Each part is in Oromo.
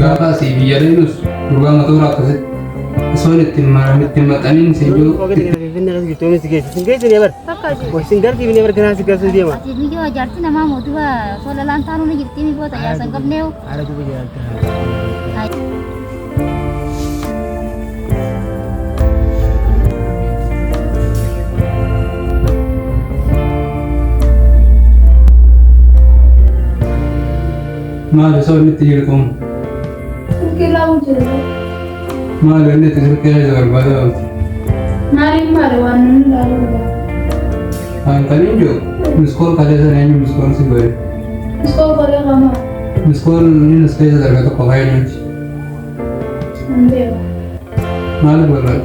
gaafa si biyya deemus durbaa mataa rakkate soon ittiin maxxaniin si iyyuu maal soon itti jirtuun maal inni itti sirkee barbaadaa maali waan inni laaluudha. Kan ijo miskool kalee sana eenyu miskool si godhe Miskool kalee qaama. miskool inni keessa darbe tokko fayyadamuuti Hin beeku. maaliif barbaade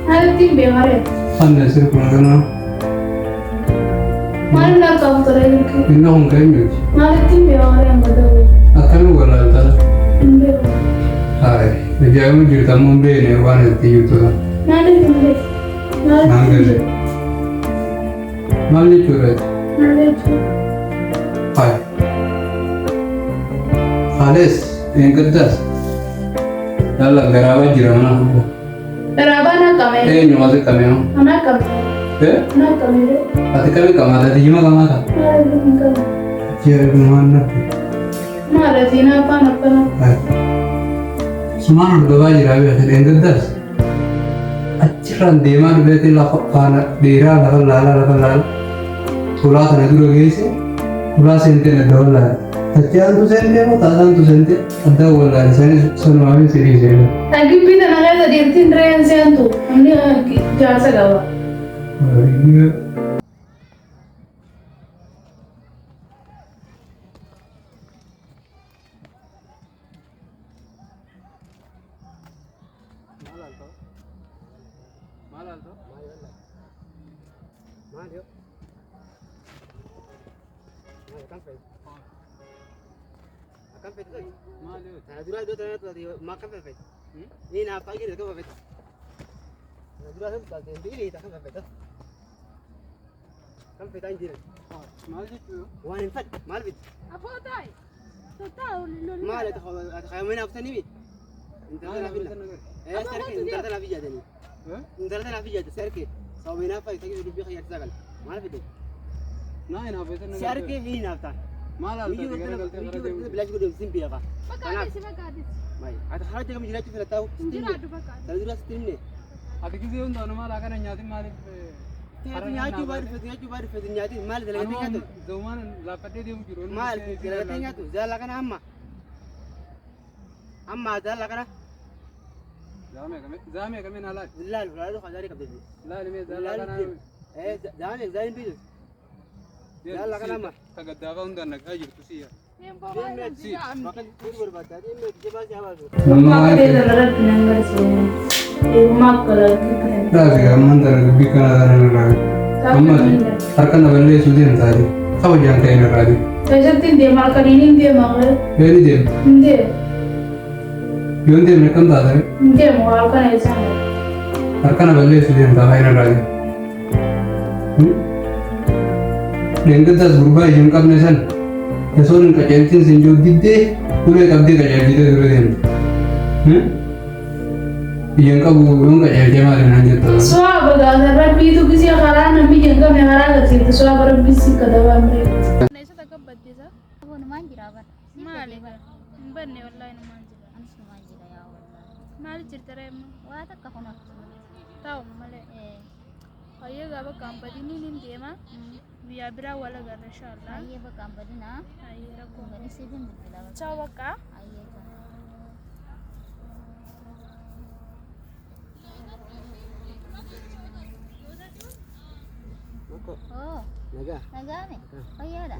Maalitti hin beekaree? anna sirri kun ganaa Maaliin akka afutara jirti? inni kun kan ijooti Maalitti hin beekaree hanga ta'u? akkamiin wallaaltaa Hin beeku. Hai, ajaa'iba jirtu ammoo hin beekne waan itti jirtudha. Maaliif hin beeku? Naan galle. Maal jechuudha? Maal jechuudha? Hai. Haales, eeggaddaas. Yalla garaabaa jira mana. Garaabaa na qabee. Eenyu maal qabee moo? Ana qabee. Na qabee. Ati qabee qamaata, dijima qamaata. Maaliif hin qabee? Jeeru maan nafi. Maaliif hin afaan akkana? Hai. Sumaan hordofaa jira beekte eeggaddaas. Achirraan deemaa dhufeetii lafa faana dheeraa lafa laala. Tulaa kana dura geesse. Tulaa seentee adda wallaale. Tachaantu seentee moo taasaantu seentee adda wallaale. Isaanis sanumaafii sirii seena. Gibbii kana keessa deemtiin dirreen seentu namni jaarsa qaba. Ati gisee hundaa maal akkana nyaatin maaliif? Nyaachuu baaduu nyaati maal dalagatee nyaatu? Zoomaan laaffadhee deemu jiru. Maal dalagatee nyaatu? Jaalala kana amma jaalala kana. Zaamee kamiin alaati? Laalu khazaarii qabdee. Laali mee jaalala kana. Zaamee zaaliin biizu. Jaalala kana amma. Tagaddaafa hundaan naqaa jirtu siya. Raasi gammaan dara dubbii kana dara irraa. Amma harka na balleessuu deemtaati. Kabajaan ta'e irraati. Keessatti hin deema halkaniin hin deema. Yooni deema. Hin deema. Yoon deemne kam taatame? Hin deemu halkan eessan. Harka na balleessuu deemtaa fayyina irraati. Deengaddaas gurbaa ijoon qabne san. Yasoon qaceeltiin sinjoo diddee ulee qabdee qaceelchitee dura deemte. Biyyan qabu yoon qaceelchee maaliif naan jetta? Su'aa bagaasa rabbiitu gisee karaa namni hin qabne karaa agarsiifte su'aa rabbisi kadabaa miree. Neessa takka baddeessa. Walumaan jira bara. Maali? Hin banne wallahi numaan jira. Anis numaan jira yaa wallahi. Maali jirtara immoo? Waa takka kun Taa'u malee. Hayyee gaafa kaampaniin hin deema. Biyya biraa wal agarra inshallah. Hayyee bakka hin badinaa. Hayyee rakkoo. Gani siifin bilbilaa bakka. Ciao bakka. Hayyee kana. Oh, Nagaa. nagaame. Fayyaadha.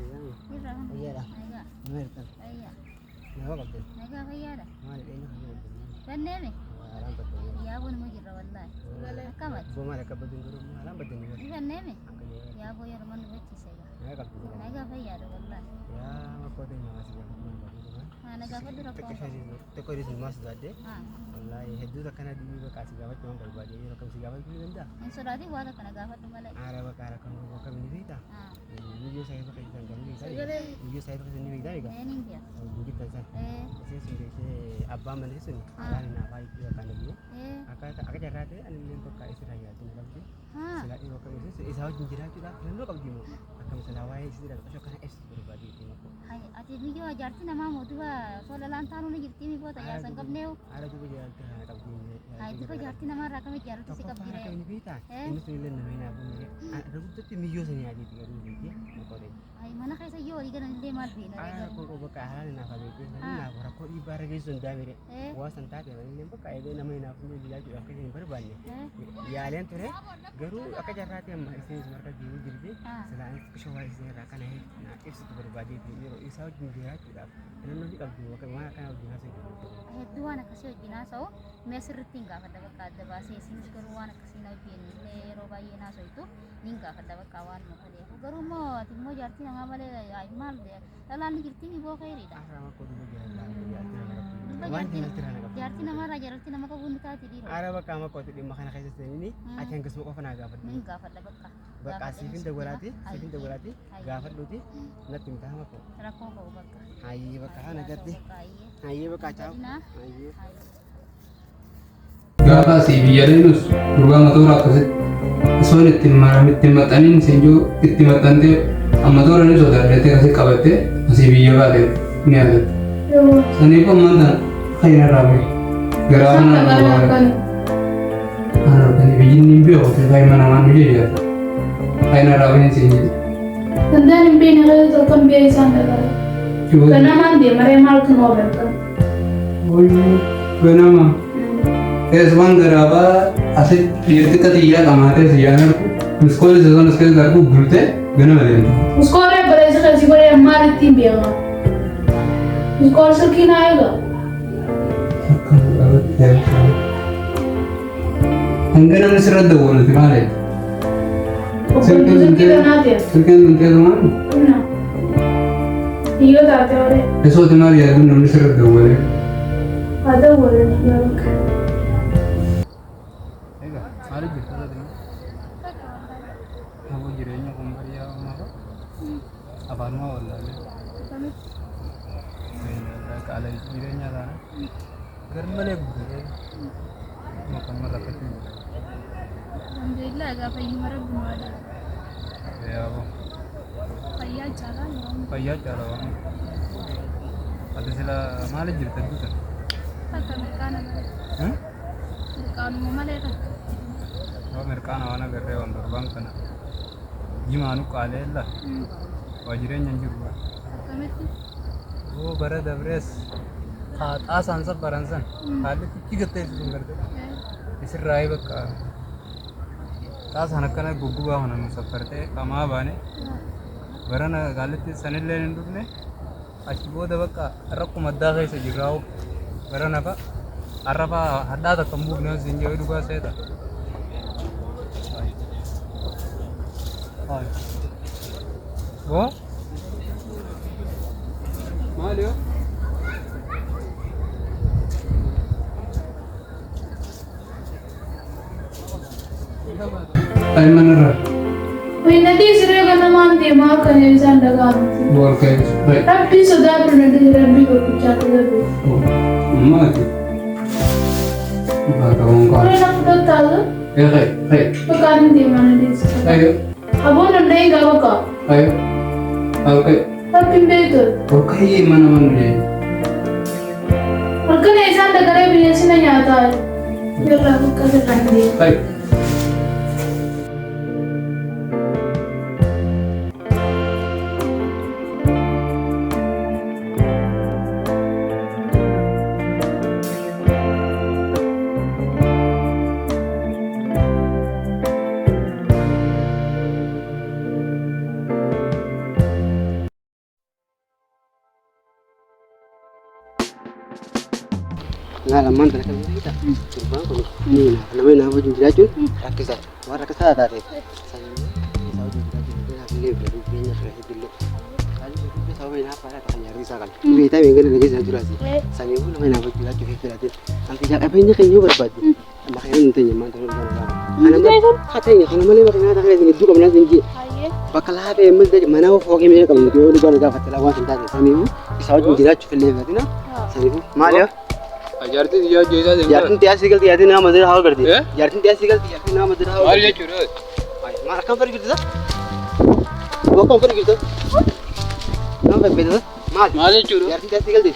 Irra kan. Fayyaadha. Nagaa. Meertan. Fayyaa. Nama qabdee. Nagaa fayyaadha. Maal dheeni kan jedhamu? Ganneeme. Waaraan tokko. Yaa kun immoo jirra wallahi. Akka kamat. Gua malah kabatin guru malam badan ni. Ikan neme. Angkanya. Ya boy rumah nu beci sega. Naga kapit na. Naga pa ya do wallah. Ya, makotin na masih yang mana bagus kan. Naga pa dura ko. Teko di mas dade. Ah. Wallahi hedu da kana di ba kasi gawat mo berbadi yo kam sigawat ni ganda. Yang surati wala ka naga pa tumale. Ara ba kara kan ko kam ni vita. Ah. Video saya pakai kan ni Sigare. Video saya pakai ni vita ga. Ning dia. Budi kan. Saya sendiri saya abba mana sini. Ah. Kan na pai dia kan dia. Eh. Aka jaga tu anu ni pakai istirahat ya tu kan. Ah. Sila ini waktu itu isaw jinjira kita kan lo kalau mau akan selawai istirahat so kan es berbadi itu aku. Hai, ati video ajarti nama mo tuwa. Sola lantanu ni girti mi bota ya sangkap neu. Ada juga jalan tak ini. Hai, itu ka jarti nama rakam jarti sikap Kapag dire. ini kita, Eh? ini tuh na may nabong ni. Ada juga tuh video sini aja tiga ribu ya, mau deh. Hai, mana kay sa yo iga nan de mal bi na Ah, de. kung bakahan na kabiti, Ah. na para ko ibarang yung sunda mere. Eh. Wasan tate, ini baka ide na may nabong ni lagi ako yung berbani. Eh. Ya alien tuh re, garu aka jarati yang isin marka jiru jirdi. Ah. Selain keshawa isin raka na na is itu berbadi itu niro isaw jinjira tidak. Ano nanti kalau kan mana kan udah ngasih. Hai, duwa na kasi ginaso. Mesir tinga kada kada base sin garuwa na kasi na bin le roba yena so itu ninga kada kawan mo kale. Garu mo timmo jarti na ngamale ay mal de. Lala ni girti mi bo kay rida. Arama ko dulu jalan. Duba Wan jarti. tinggal tirana ka. Jarti na mara jarti na makabundi ka ti diro. Araba kama ko tadi makan kayak ini, Hmm. acan kesmu ko na gafat. Ninga kada baka. Kasifin dagwalati, sifin dagwalati, gafat luti, na timta ma ko. Rako ko baka. Ayi baka na gati. Kai. Ayi baka caw. Na. Ayi. Gaafa si biyyaaleenus dhugaa matoora akkasitti osoon itti maxxaniin senjuu itti maxxantee amma tooranii sodaadhatee asii qabattee asii biyya baatee ni agarta. Yoo. Saniif ammaan tana fayyina irraa bahe. Garaa Sama mana gara nama kan. arganii biyyi ni beeku fayyina namaan ni jechuudha. Fayyina irraa baheen senjuu. Tandaan hin beekne gara tokkoon biyya isaan dagara. Ganamaan deemaree maaltu noo beekan. Ganama. Waan garaabaa asii dhiirti xiyyaa qamaatee siyyaan argu miskoolii sezoon as keessa argu bultee ganama deemta. Muskooree bareessa kasi godhee maal ittiin beekama. Muskoor silkii naa eega. Hanga namni sirratti dawwalati maali? Silkii kanaa ta'e. Silkiin duntee maali? Humna. Dhiiga taatee oole. Esooti maal yaadu namni sirratti dawwalee? Haa dawwalan yaaka. Maali jirtu tadi? Aku jireenya kun bariyaa maka afaanuma wallaalee. Qaala jireenya taana garmalee guddatee makan mallattatti. Alhamdulillah gaafa iyyuma rabbi nu wada. Yaabo. Fayyaa jaalaa yoo Fayyaa jaalaa waan. Ati sila maali jirtu duutan? akka mirqaana malee. Mirqaanuma malee kan. Yoo mirqaana waan agarree waan darbaan kana jimaanu qaaleella waa jireenya hin jiru. Akkamitti? Oo bara dabrees xaasaan sabbaran san haalli kuchi gattee sun garte isirraa bakka xaasaan akkana guggubaa kana nu saffartee qamaa baane barana gaalitti sanillee hin dhufne achi booda bakka rakkuma addaa keessa jirraa'u barana fa arrafa hadhaa takka hin buufne sin jedhu dhugaa seeta. Oo maali yoo? Ay manarra. Wai nadii siree ganamaan deemaa akka isaan dagaamti. Buat kayak baik. Rabbii sodaatu nadii rabbii tokkichaa ta'e. Mati. Baca orang kau. Kureen akka dottaalu Kayak. bakkaan hin deemaa nadii siree. Ayo. Aboon danda'ee gaafa ka'a. Ayo. Oke. Rabbiin beektu. Oke mana mana dia. Halkana isaan dagaree bineensina nyaataa irraa bakka irraa hin deemu. Baik. Ngalaman talaga kita. Terbang ko. Nih, namanya nama jirajuun rakkisaa. Waan rakkisaa taate. Sanyii isaa wajjin jiraachuun illee biyya keessa illee. Kali itu sabab ini apa? Tak hanya risau kan. Kita ingin lagi saya jelasin. Sanyii pun namanya nama jirajuun itu berarti. Nanti jangan apa ini kayaknya berbeda. Makanya nantinya mantan orang. Karena katanya kalau malah makanya ada kayak gitu kamu nanti ji. Bakal apa yang mana mau fokus ini kamu itu udah gak dapat lawan sendiri. Sanyii isaa wajjin jirajuun illee berarti na. Sanyii malah. Ajarti dia jasa deh. Jartin tiada sikal tiada nama madura hal berdi. Jartin tiada sikal tiada nama madura hal. Mari curut. Mana kamu pergi tu? Gua kamu pergi tu? Kamu pergi tu? Mari curut. Jartin tiada sikal deh.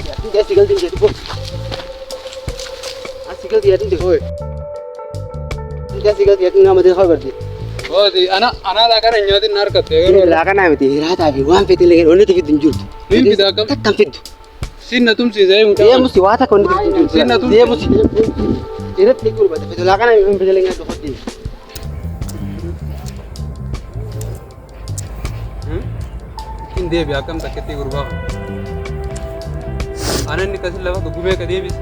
Jartin tiada sikal deh jadi kok. Sikal tiada deh. Oi. Tiada sikal tiada nama madura hal berdi. Oh, di anak lakan nyati narkat. Lakan nama itu rata tapi wan peti lagi. Orang itu tunjuk. Mimi dah kam. Tak tunjuk. Sinna tum si saya muda. Dia mesti wata kau ni tunjuk. Sinna tum. Dia mesti. Ini tiga puluh batu. Lakan nama yang peti lagi tu hati. Inde biar kam tak keti gurba. Anak ni kasih lewat gume ke dia bis.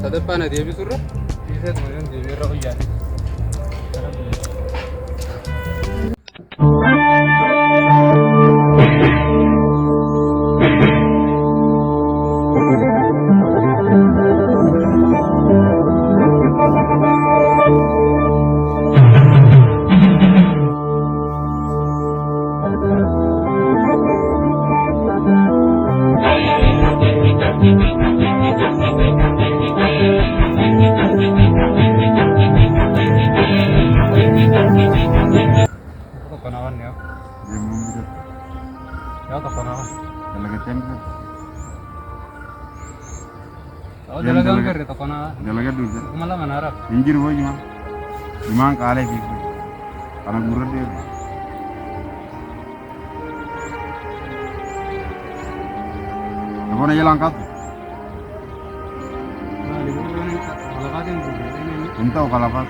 Sadepan dia bis surah. Bisa kemudian dia berapa jari. Injir boy cuma kali gitu, karena murah deh. Apa nih langkat? Entah kalau apa.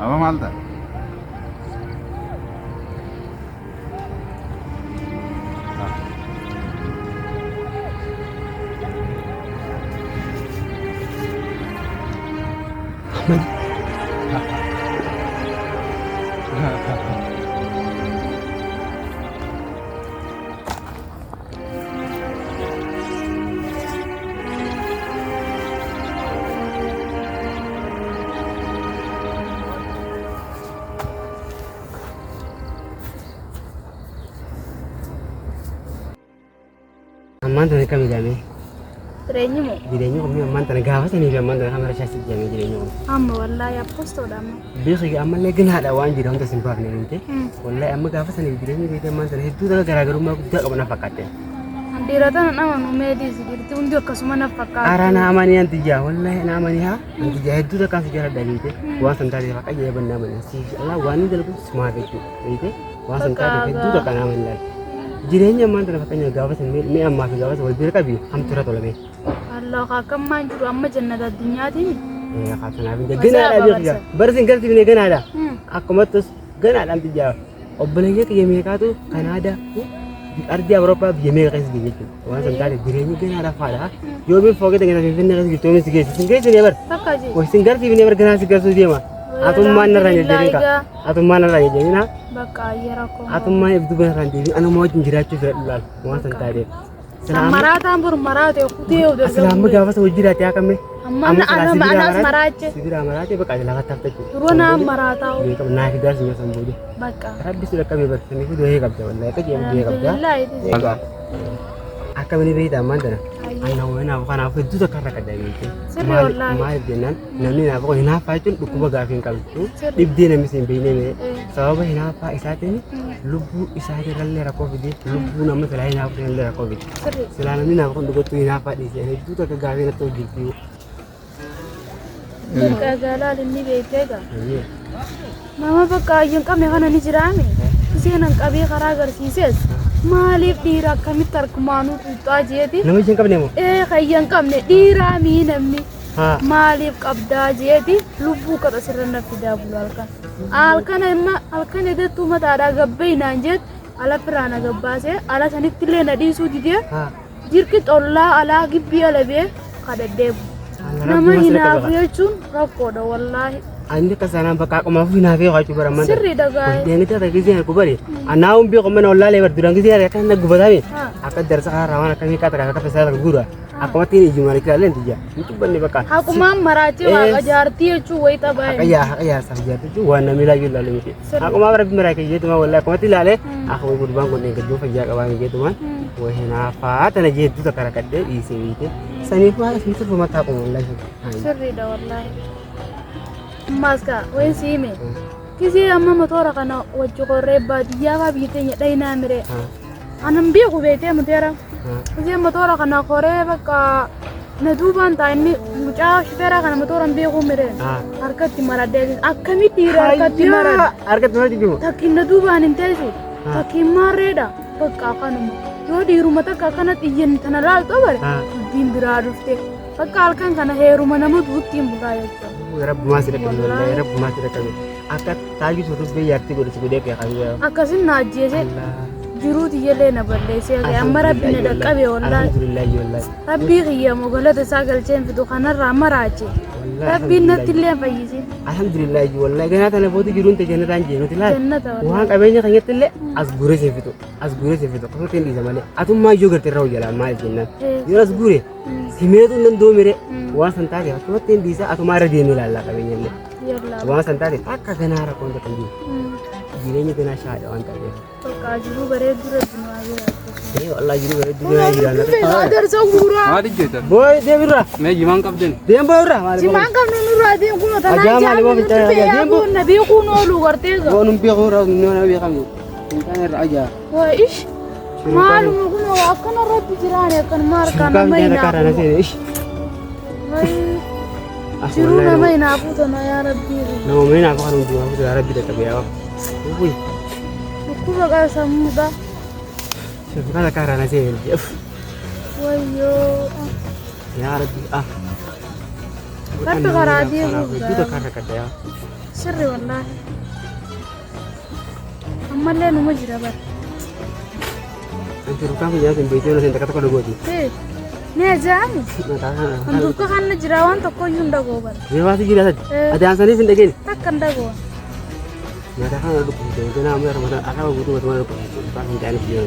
Apa Malta? Mantan kami jami. Trennya mo. Jirenya kami mantan gawas ni biar mantan kami rasa sih jami jirenya. Amma wallahi ya posto dama. Biar amal lagi nak ada wan jirang tu simpah ni nanti. Wallahi amma gawas ni jirenya biar mantan itu dah gara-gara rumah aku tak kena fakat. Dirata nama no medis dirti undio kasumana fakat. Arana amani yang tiga, wallahi na amani ha. Yang tiga itu dah kan sejarah dari itu. Wan sentari fakat je benda mana. Si Allah wan itu lebih smart itu. Itu wan sentari itu dah kan amani lagi. Jirenya mantan fakatnya gawas ni amma gawas wal biar kabi ham turat oleh. Allah kakam manjuru amma jannat dunia ini. Ya kata nabi gana ada dia. Bersin kerti ni gana ada. Aku matus gana ada nanti jauh. Obbolanya ke Amerika tu Kanada. Di arti Eropa di Amerika segitu. Orang sentari jirenya gana ada fala. Yo bi foge dengan finna segitu ni segitu. Singgah sini ber. Pakaji. Wah singgah sini ber gana segitu dia mah. Atau mana ranya jirika. Atau mana ranya jirina. Baka ayara ko. Atau mana itu benar ranya jirina. Anu mau jinjiracu lal. Orang sentari. Marata ambur marata kuteo de. Selama gawas wajirat ya kami. Amma ana marace. Sidira marace baka jala kata tu. Turuna marata. Dia kau naik dah sini sambudi. Baka. Rabbi sudah kami bersama itu dua ekap jalan. Mereka dia dua ekap jalan. Baka. Akan ini berita mana? Anak bukan apa itu tak kerana kerja itu. Mal jenan. Nani apa kau hinafa itu buku bagafin kau itu. Ibdi nami simpi ni. Sebab hinafa isat ini. Lubu isat ini lalle rakofi di. Lubu nama selain hinafa lalle rakofi. Selain ini apa kau dukut tu hinafa di sini. Itu tak kegawin atau gitu. Kagala ini betega. Mama baka yung kami kana ni jirami. Kasi nang kabi karagar sises. Maaliif dhiira akkamitti harkumaanuu tuuxaa jeeti? Nama isheen qabne moo? Kayyan qabne dhiiraa mii namni Haa. maaliif qabdaa jeeti lubbuu qaba sirra na fidaa bulu halkan. Halkan edattuu mataadhaa gabbainaan jeet ala firaana gabbaasee ala sanitti illee na dhiisuu didee Haa. jirki xollaa alaa gibbii ala bee kadhadheebu. Nama hinaafu jechuun rakkoodha wallaahi. Andi kasanaan bakka akkuma finaa fi hojii baraman. Sirrii dhagaa. Deemee taata gisee ku bari. Anaa umbi qomana wallaalee bar duraan gisee kan na gubatame. Akka darsa haaraa waan akka miiqaa takka akka fesaa gura. Akkuma tiin ijuma ni kaaleen tija. Itu banne bakka. Hakumaan maraatee waaqa jaartii jechuun wayita baay'ee. Haqayyaa saa jaartii waan namni laayyuu ilaalu miti. Akkuma bara bimara kee jeetuma wallaahi akkuma tilaalee akkuma gurbaan kun eeggaduu fayyaa qabaa jeetuma. Wahina faatana jeetu takka rakkadhee dhiisee wiite. Saniif waan asitti fumataa kuma wallaahi. Sirriidha wallaahi. Maska, wayin siime. Kisi amma motora kana wajji qorree baadiyyaa faa biitee nyadhaa hinaa miree. Anan beeku beetee muteera. Kisi motora kana qorree bakka na duubaan ta'a inni mucaa shifeeraa kana motoran beekuu miree. Harkatti maradee akkamitti dhiira harkatti marada. Harkatti maradi jiru. Takkiin na duubaan hin teessu. Takkiin maarreedha. Bakka kanuma. Yoo dhiiruma takka akkanatti iyyanni tana laaltu bare. Dubbiin biraa dhufte. Bakka halkan kana heeruma nama duuttiin bugaa jechuudha. Rabbumaa si dhaqqabe wallahi rabbumaa si dhaqqabe akka taajii suurus bee yaartii godhatu godhee kee qabu akkasin na ajjeese jiruuti illee na balleessee amma rabbi na dhaqqabe wallahi alhamdulillahi wallahi rabbii kiyya mogalata isaa galcheen fidu kanarraa maraache rabbiin natti illee fayyise alhamdulillahi wallahi ganaa tana booda jiruun ta'e jannataan jeenuti laal jannata waan qabeenya keenyatti illee as guuree seefitu akkasumas hin dhiisa malee atummaa iyyuu gartee irraa hojjala maal jennaan yoo as guure simeetu nan doomire waan san taate akkasumas hin dhiisa atumaa irra deemee ilaallaa qabeenya illee waan san taate akka ganaa rakkoon takka jiru jireenya ganaa shaadha waan ta'eef. Bakka jiruu bareedduu rabbi nu haa jiraatu. Allah jiru bareedduu ganaa jiraannatu. Darsa guuraa. Maal ijjeeta? Boy deemirra. Mee jimaan qabden? Deem boyurra. Jimaan qabnu nurraa deem kunoo tanaan Ajaa'iba jaamnu nuti beeku na beekuun oolu gartee gaa. Boonum beekuu nama beekamu. Intaan irra ajaa. Waa ish maaluma kunoo akkana rabbi jiraani akkan maarkaa nama hinaafu. Jiruu nama hinaafu tana yaa rabbii. Nama mana hinaafu kan hundi waan yaa rabbi dhaqqabe yaa. Wuy. Dhukkuba qaba sammuudha. Kana kaarana seenye. Wayyoo. Yaa rabbi ah. Rabbi karaa deemuu Buta kaara kadda yaa. sirri wallaahi. Ammallee numa jira bara. Anti rukaa kun yaadin beekee na seenye takka gooti. Ni ajaa'ibu. Handukka kana jira waan tokko iyyuu hin dhagoo bara. Reewaati jira sadi. Adaansanii sin dhageen. Takka hin dhagoo. Nyaata kana dhukkubsee ganaa amma ramada akka guutuu mata mana dhukkubsee kan hin jaaniif jiran.